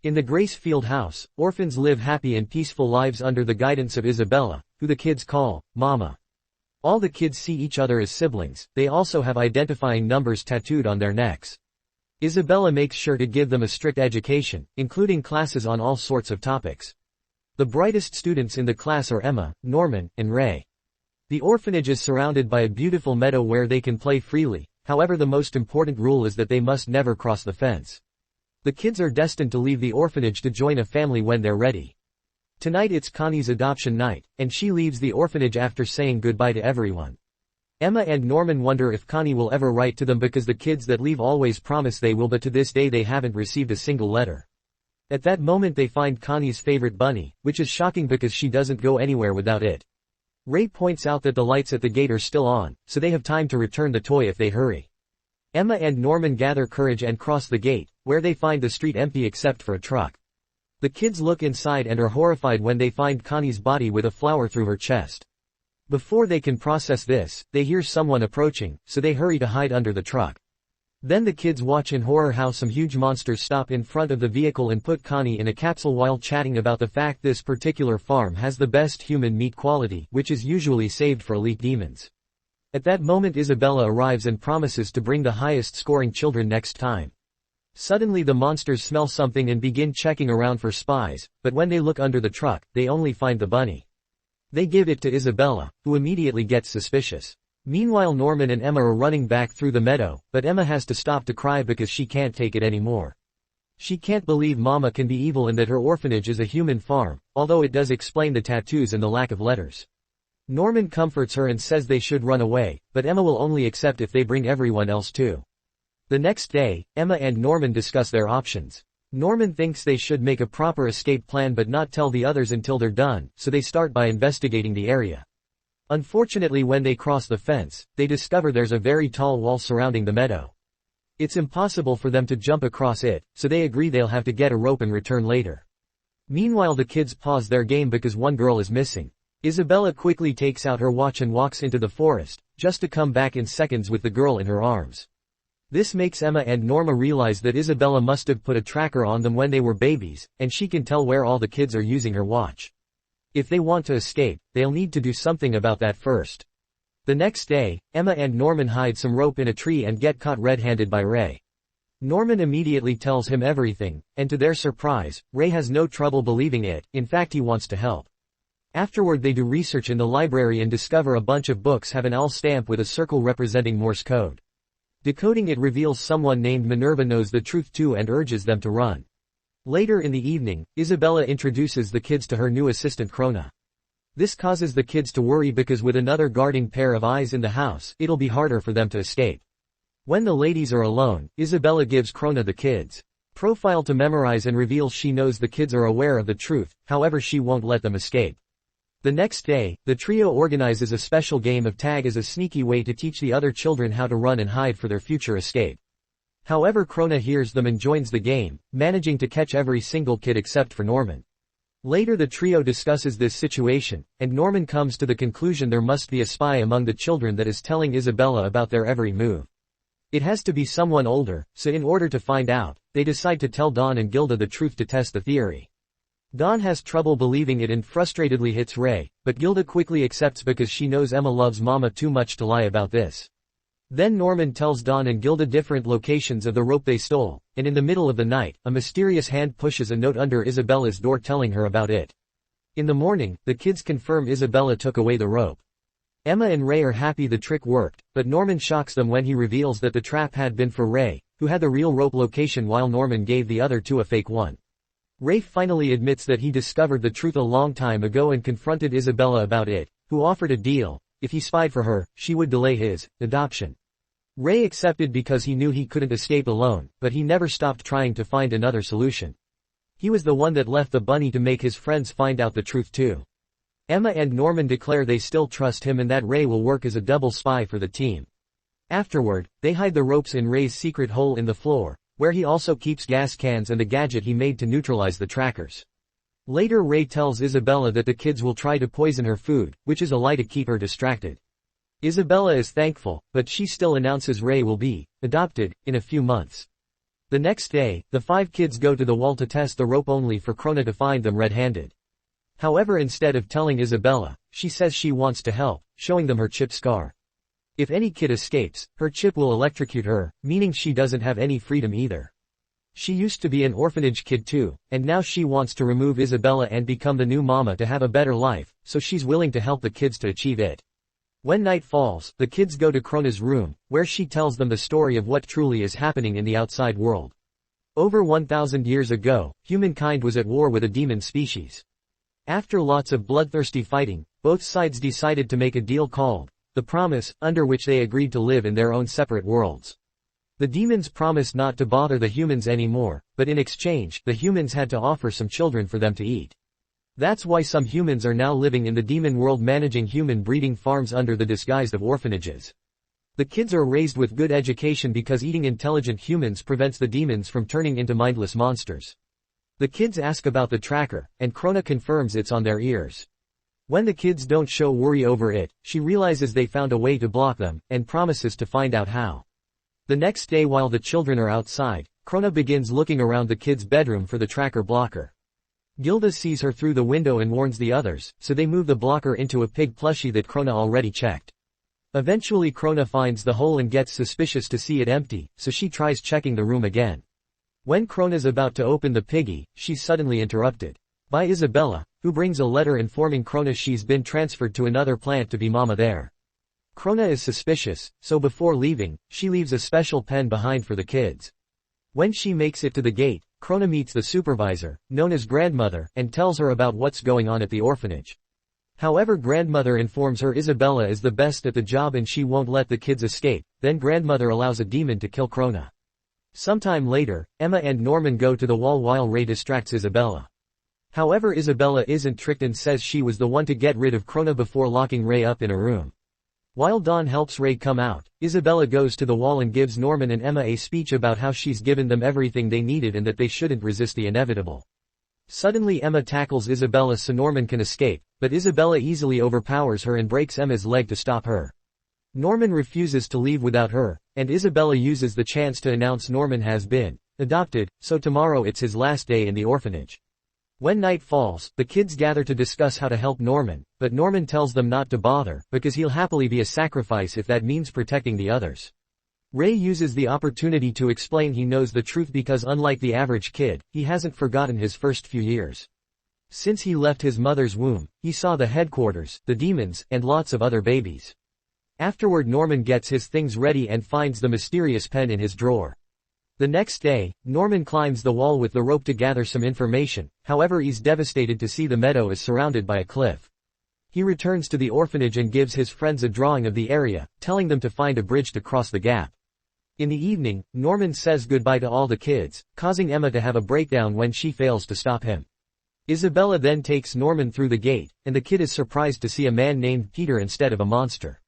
In the Gracefield house, orphans live happy and peaceful lives under the guidance of Isabella, who the kids call Mama. All the kids see each other as siblings. They also have identifying numbers tattooed on their necks. Isabella makes sure to give them a strict education, including classes on all sorts of topics. The brightest students in the class are Emma, Norman, and Ray. The orphanage is surrounded by a beautiful meadow where they can play freely. However, the most important rule is that they must never cross the fence. The kids are destined to leave the orphanage to join a family when they're ready. Tonight it's Connie's adoption night, and she leaves the orphanage after saying goodbye to everyone. Emma and Norman wonder if Connie will ever write to them because the kids that leave always promise they will, but to this day they haven't received a single letter. At that moment they find Connie's favorite bunny, which is shocking because she doesn't go anywhere without it. Ray points out that the lights at the gate are still on, so they have time to return the toy if they hurry. Emma and Norman gather courage and cross the gate, where they find the street empty except for a truck. The kids look inside and are horrified when they find Connie's body with a flower through her chest. Before they can process this, they hear someone approaching, so they hurry to hide under the truck. Then the kids watch in horror how some huge monsters stop in front of the vehicle and put Connie in a capsule while chatting about the fact this particular farm has the best human meat quality, which is usually saved for elite demons. At that moment Isabella arrives and promises to bring the highest scoring children next time. Suddenly the monsters smell something and begin checking around for spies, but when they look under the truck, they only find the bunny. They give it to Isabella, who immediately gets suspicious. Meanwhile Norman and Emma are running back through the meadow, but Emma has to stop to cry because she can't take it anymore. She can't believe Mama can be evil and that her orphanage is a human farm, although it does explain the tattoos and the lack of letters. Norman comforts her and says they should run away, but Emma will only accept if they bring everyone else too. The next day, Emma and Norman discuss their options. Norman thinks they should make a proper escape plan but not tell the others until they're done, so they start by investigating the area. Unfortunately, when they cross the fence, they discover there's a very tall wall surrounding the meadow. It's impossible for them to jump across it, so they agree they'll have to get a rope and return later. Meanwhile the kids pause their game because one girl is missing. Isabella quickly takes out her watch and walks into the forest, just to come back in seconds with the girl in her arms. This makes Emma and Norma realize that Isabella must have put a tracker on them when they were babies, and she can tell where all the kids are using her watch. If they want to escape, they'll need to do something about that first. The next day, Emma and Norman hide some rope in a tree and get caught red-handed by Ray. Norman immediately tells him everything, and to their surprise, Ray has no trouble believing it. In fact, he wants to help. Afterward they do research in the library and discover a bunch of books have an L stamp with a circle representing Morse code. Decoding it reveals someone named Minerva knows the truth too and urges them to run. Later in the evening, Isabella introduces the kids to her new assistant Krona. This causes the kids to worry because with another guarding pair of eyes in the house, it'll be harder for them to escape. When the ladies are alone, Isabella gives Krona the kids' profile to memorize and reveals she knows the kids are aware of the truth, however she won't let them escape. The next day, the trio organizes a special game of tag as a sneaky way to teach the other children how to run and hide for their future escape. However, Krona hears them and joins the game, managing to catch every single kid except for Norman. Later the trio discusses this situation, and Norman comes to the conclusion there must be a spy among the children that is telling Isabella about their every move. It has to be someone older, so in order to find out, they decide to tell Dawn and Gilda the truth to test the theory. Dawn has trouble believing it and frustratedly hits Ray, but Gilda quickly accepts because she knows Emma loves Mama too much to lie about this. Then Norman tells Dawn and Gilda different locations of the rope they stole, and in the middle of the night, a mysterious hand pushes a note under Isabella's door telling her about it. In the morning, the kids confirm Isabella took away the rope. Emma and Ray are happy the trick worked, but Norman shocks them when he reveals that the trap had been for Ray, who had the real rope location while Norman gave the other two a fake one. Ray finally admits that he discovered the truth a long time ago and confronted Isabella about it, who offered a deal. If he spied for her, she would delay his adoption. Ray accepted because he knew he couldn't escape alone, but he never stopped trying to find another solution. He was the one that left the bunny to make his friends find out the truth too. Emma and Norman declare they still trust him and that Ray will work as a double spy for the team. Afterward, they hide the ropes in Ray's secret hole in the floor, where he also keeps gas cans and the gadget he made to neutralize the trackers. Later Ray tells Isabella that the kids will try to poison her food, which is a lie to keep her distracted. Isabella is thankful, but she still announces Ray will be adopted in a few months. The next day, the 5 kids go to the wall to test the rope only for Krona to find them red-handed. However, instead of telling Isabella, she says she wants to help, showing them her chip scar. If any kid escapes, her chip will electrocute her, meaning she doesn't have any freedom either. She used to be an orphanage kid too, and now she wants to remove Isabella and become the new mama to have a better life, so she's willing to help the kids to achieve it. When night falls, the kids go to Krona's room, where she tells them the story of what truly is happening in the outside world. Over 1,000 years ago, humankind was at war with a demon species. After lots of bloodthirsty fighting, both sides decided to make a deal called the Promise, under which they agreed to live in their own separate worlds. The demons promised not to bother the humans anymore, but in exchange, the humans had to offer some children for them to eat. That's why some humans are now living in the demon world managing human breeding farms under the disguise of orphanages. The kids are raised with good education because eating intelligent humans prevents the demons from turning into mindless monsters. The kids ask about the tracker, and Krona confirms it's on their ears. When the kids don't show worry over it, she realizes they found a way to block them, and promises to find out how. The next day while the children are outside, Krona begins looking around the kids' bedroom for the tracker blocker. Gilda sees her through the window and warns the others, so they move the blocker into a pig plushie that Krona already checked. Eventually Krona finds the hole and gets suspicious to see it empty, so she tries checking the room again. When Krona's about to open the piggy, she's suddenly interrupted by Isabella, who brings a letter informing Krona she's been transferred to another plant to be mama there. Krona is suspicious, so before leaving, she leaves a special pen behind for the kids. When she makes it to the gate, Krona meets the supervisor, known as Grandmother, and tells her about what's going on at the orphanage. However, Grandmother informs her Isabella is the best at the job and she won't let the kids escape. Then Grandmother allows a demon to kill Krona. Sometime later, Emma and Norman go to the wall while Ray distracts Isabella. However, Isabella isn't tricked and says she was the one to get rid of Krona before locking Ray up in a room. While Dawn helps Ray come out, Isabella goes to the wall and gives Norman and Emma a speech about how she's given them everything they needed and that they shouldn't resist the inevitable. Suddenly Emma tackles Isabella so Norman can escape, but Isabella easily overpowers her and breaks Emma's leg to stop her. Norman refuses to leave without her, and Isabella uses the chance to announce Norman has been adopted, so tomorrow it's his last day in the orphanage. When night falls, the kids gather to discuss how to help Norman, but Norman tells them not to bother, because he'll happily be a sacrifice if that means protecting the others. Ray uses the opportunity to explain he knows the truth because unlike the average kid, he hasn't forgotten his first few years. Since he left his mother's womb, he saw the headquarters, the demons, and lots of other babies. Afterward Norman gets his things ready and finds the mysterious pen in his drawer. The next day, Norman climbs the wall with the rope to gather some information, however he's devastated to see the meadow is surrounded by a cliff. He returns to the orphanage and gives his friends a drawing of the area, telling them to find a bridge to cross the gap. In the evening, Norman says goodbye to all the kids, causing Emma to have a breakdown when she fails to stop him. Isabella then takes Norman through the gate, and the kid is surprised to see a man named Peter instead of a monster.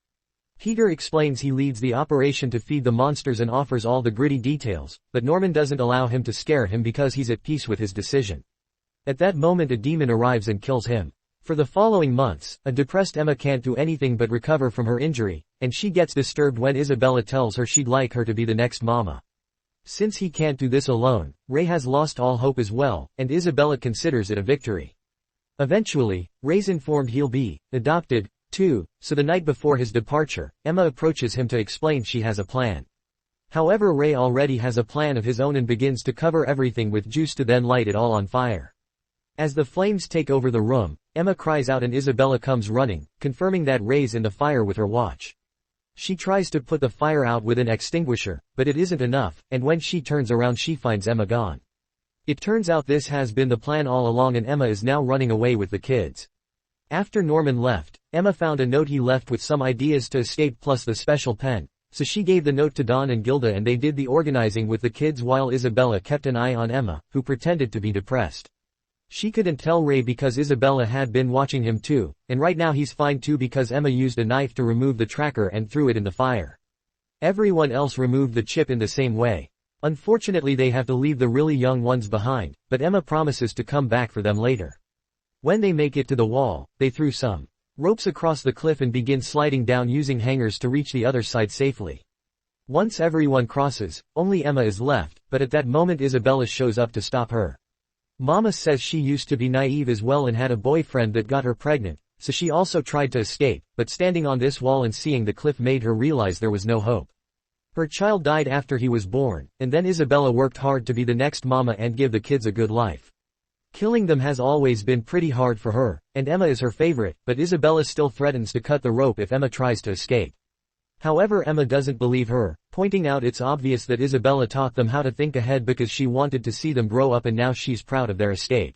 Peter explains he leads the operation to feed the monsters and offers all the gritty details, but Norman doesn't allow him to scare him because he's at peace with his decision. At that moment a demon arrives and kills him. For the following months, a depressed Emma can't do anything but recover from her injury, and she gets disturbed when Isabella tells her she'd like her to be the next mama. Since he can't do this alone, Ray has lost all hope as well, and Isabella considers it a victory. Eventually, Ray's informed he'll be adopted too, so the night before his departure, Emma approaches him to explain she has a plan. However, Ray already has a plan of his own and begins to cover everything with juice to then light it all on fire. As the flames take over the room, Emma cries out and Isabella comes running, confirming that Ray's in the fire with her watch. She tries to put the fire out with an extinguisher, but it isn't enough, and when she turns around she finds Emma gone. It turns out this has been the plan all along and Emma is now running away with the kids. After Norman left, Emma found a note he left with some ideas to escape plus the special pen, so she gave the note to Dawn and Gilda and they did the organizing with the kids while Isabella kept an eye on Emma, who pretended to be depressed. She couldn't tell Ray because Isabella had been watching him too, and right now he's fine too because Emma used a knife to remove the tracker and threw it in the fire. Everyone else removed the chip in the same way. Unfortunately they have to leave the really young ones behind, but Emma promises to come back for them later. When they make it to the wall, they threw some ropes across the cliff and begin sliding down using hangers to reach the other side safely. Once everyone crosses, only Emma is left, but at that moment Isabella shows up to stop her. Mama says she used to be naive as well and had a boyfriend that got her pregnant, so she also tried to escape, but standing on this wall and seeing the cliff made her realize there was no hope. Her child died after he was born, and then Isabella worked hard to be the next mama and give the kids a good life. Killing them has always been pretty hard for her, and Emma is her favorite, but Isabella still threatens to cut the rope if Emma tries to escape. However, Emma doesn't believe her, pointing out it's obvious that Isabella taught them how to think ahead because she wanted to see them grow up and now she's proud of their escape.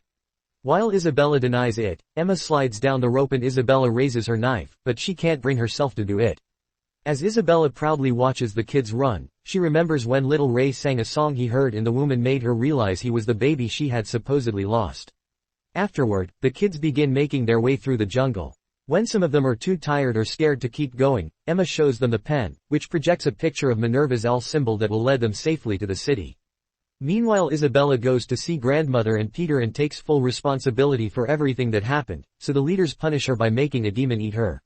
While Isabella denies it, Emma slides down the rope and Isabella raises her knife, but she can't bring herself to do it. As Isabella proudly watches the kids run, she remembers when little Ray sang a song he heard in the womb and made her realize he was the baby she had supposedly lost. Afterward, the kids begin making their way through the jungle. When some of them are too tired or scared to keep going, Emma shows them the pen, which projects a picture of Minerva's L symbol that will lead them safely to the city. Meanwhile, Isabella goes to see grandmother and Peter and takes full responsibility for everything that happened, so the leaders punish her by making a demon eat her.